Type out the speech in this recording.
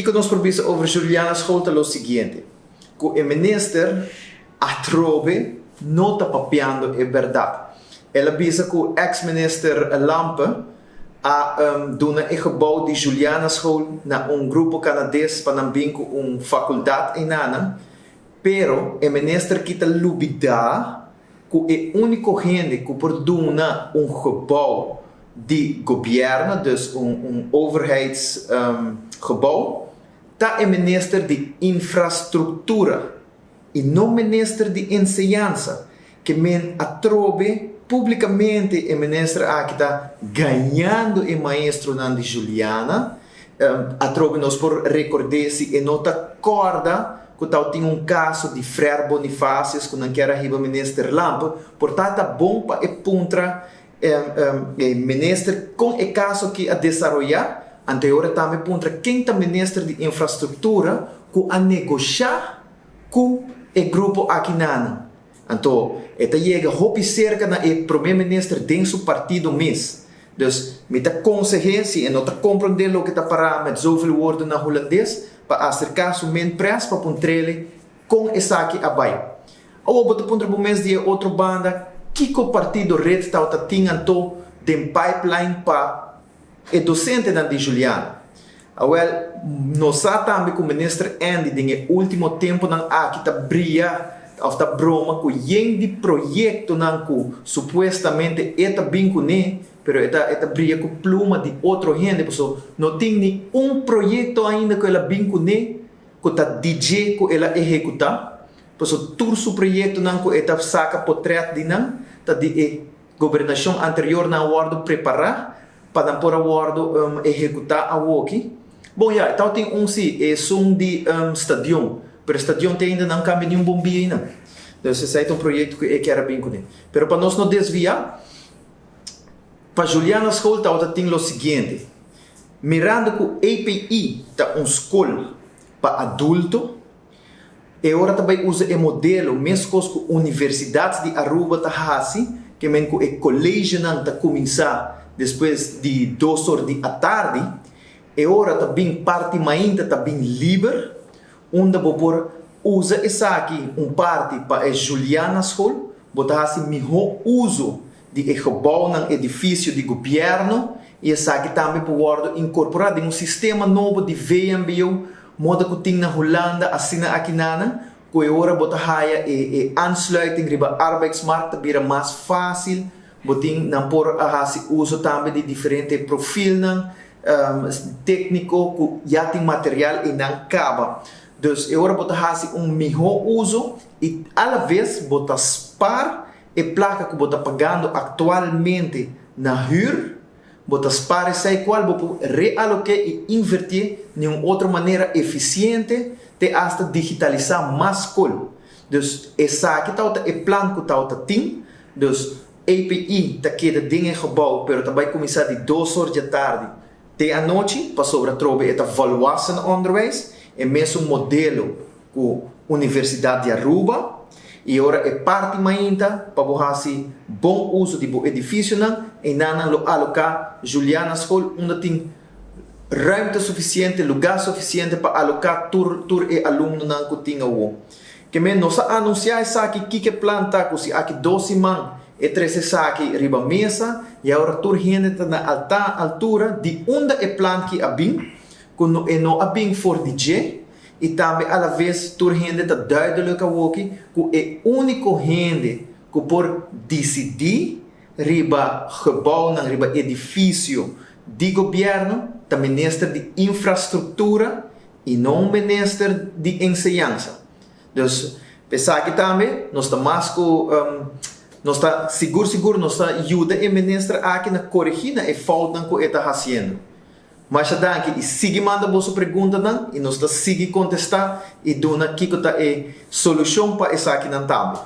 que nós propisa over Juliana Scholte é o seguinte, que o ministro atrobe não está papiando é verdade. Ela bisa que o ex-minister Lampe a dona e gebouw de Juliana School na grupo canadense para não faculdade em Nana, pero o ministro kita lubida que é único gente que por dona gebouw de governo, dus overheidsgebouw, tá o ministro de infraestrutura e não ministro de enseñanza, que men atrobe publicamente o ministro aqui está ganhando o maestro de Juliana, atrobe nós por recordar se e nota corda que tal tinha caso de Frère Bonifácio que não quer arriba o ministro Lampe, portanto é bom para puntra o ministro com o caso que a desenvolver anterior também puntra quem está ministro de infraestrutura que a negociar com o grupo aqui nana. Então, esta chega hopi cerca na primeiro-ministro dentro do partido mês. Dus, met a consequência, e não está compreendendo o que está para met zoveel woorden na holandês, para acercar o men pres para puntrele com essa aqui abai. Ou botar puntre por mês de outra banda, que o partido red está tinhando de pipeline para o docente de Juliana. Well, nós também com o ministro Andy, no último tempo, aqui está brilhando. Of ta broma ku yen di proyecto nan ku supuestamente eta binco ne, pero eta brilha com pluma de outro gente, so não tem ni projeto ainda que ela binco ne, que ta DJ que ela executa, so tur su projeto nan ku eta saca portrait di nan, ta di governação anterior na wardo preparar para dan por wardo executar a woki. Bom, ja, então tem si de stadion. Pero o estadião ainda não cambia nenhum bombinho ainda. Então, esse é um projeto que eu quero bem com ele. Mas para nós não desviar, para Juliana School tem o seguinte. Mirando que o API é escola para adulto, e agora também usa o modelo, mesmo que a Universidade de Aruba está assim, que o colégio não está começar depois de 2 horas da tarde, e agora também parte ainda está bem livre, onde você usa essa aqui, parte para a Juliana School, botar assim melhor uso de gebouw no edifício de governo, e essa aqui também pode incorporar em sistema novo de VMBO, modo que tem na Holanda, assim aqui nana, que agora botar a aansluiting riba arbeidsmarkt vira mais fácil, botin não por uso também de diferentes perfis, técnico que já tem material e não acaba. Dus agora você faz melhor uso e a la vez você spar a placa que você está pagando atualmente na huur, você spar essa qual você realocar e invertir de uma outra maneira eficiente até hasta digitalizar mais coisa. Dus essa aqui está o plano que está tem. Dus API está aqui dentro do gebouw, pero também começar de 2 horas da tarde até a noite para sobretrobe esta volwassen onderwijs. É mesmo modelo com a Universidade de Aruba e agora é parte ainda para você bom uso de edifício e não alocar Juliana School onde tem ruimte suficiente, lugar suficiente para alocar tur e aluno que tinha o que men nós anunciar essa aqui que planta com se aqui 12 man e 13 aqui riba mesa e agora tur gente na alta altura de onde é planta que abim quando é não abing for DJ e também à vez tur gente está duidelijk que é único gente que por decidir riba gebouw ng riba edifício de governo da minister de infraestrutura e não minister de enseñanza. Dus pensar que também nós está mais nós está seguro nós está ajuda o ministro aqui na corrigir a falta que está fazendo. Mas já daqui e siga manda boa pergunta e nós está siga contestar e dona aqui que tá solução para essa aqui na tábua.